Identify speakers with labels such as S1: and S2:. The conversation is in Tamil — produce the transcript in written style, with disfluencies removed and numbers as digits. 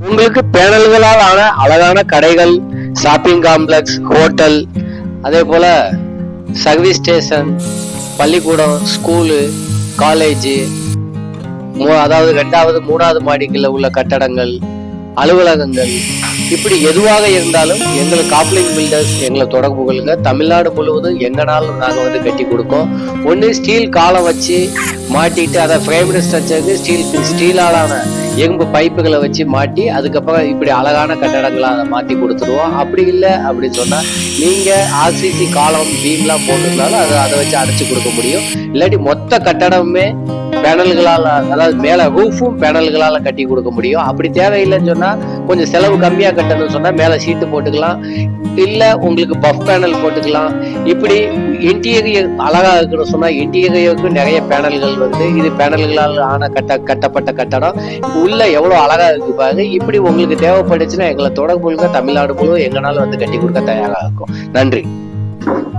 S1: உங்களுக்கு பேனல்களால் ஆன அழகான கடைகள், ஷாப்பிங் காம்ப்ளெக்ஸ், ஹோட்டல், அதே போல சர்வீஸ் ஸ்டேஷன், பள்ளிக்கூடம், ஸ்கூலு, காலேஜ், அதாவது 2வது 3வது மாடிக்குள்ள உள்ள கட்டடங்கள், அலுவலகங்கள், இப்படி எதுவாக இருந்தாலும் எங்களுக்கு காப்ளிங் பில்டர்ஸ் எங்களை தொடர்பு கொள்ளுங்க. தமிழ்நாடு முழுவதும் எங்கனாலும் நாங்கள் கட்டி கொடுக்கோம். ஒன்று ஸ்டீல் காலம் வச்சு மாட்டிட்டு அதை ஃப்ரேம்டு ஸ்ட்ரக்சருக்கு ஸ்டீலாலான எறும்பு பைப்புகளை வச்சு மாட்டி அதுக்கப்புறம் இப்படி அழகான கட்டடங்களை அதை மாற்றி கொடுத்துருவோம். அப்படி இல்லை அப்படின்னு சொன்னால் நீங்கள் ஆர்சிசி காலம் பீம்லாம் போட்டுருந்தாலும் அதை வச்சு அடைச்சி கொடுக்க முடியும். இல்லாட்டி மொத்த கட்டடமுமே பேனல்களால், அதாவது மேலே ரூஃபும் பேனல்களால் கட்டி கொடுக்க முடியும். அப்படி தேவையில்லைன்னு சொன்னால் கொஞ்சம் செலவு கம்மியாக கட்டணும்னு சொன்னால் மேலே ஷீட்டு போட்டுக்கலாம், இல்லை உங்களுக்கு பஃப் பேனல் போட்டுக்கலாம். இப்படி இன்டீரியர் அழகாக இருக்குன்னு சொன்னால் இன்டீரியருக்கு நிறைய பேனல்கள் இது பேனல்களால் ஆன கட்டப்பட்ட கட்டடம் உள்ள எவ்வளோ அழகாக இருக்கு பாருங்க. இப்படி உங்களுக்கு தேவைப்பட்டுச்சுன்னா எங்களை தொடர்பு கொள்ளுங்க. தமிழ்நாடு முழுவதும் எங்கனாலும் கட்டி கொடுக்க தயாராக இருக்கும். நன்றி.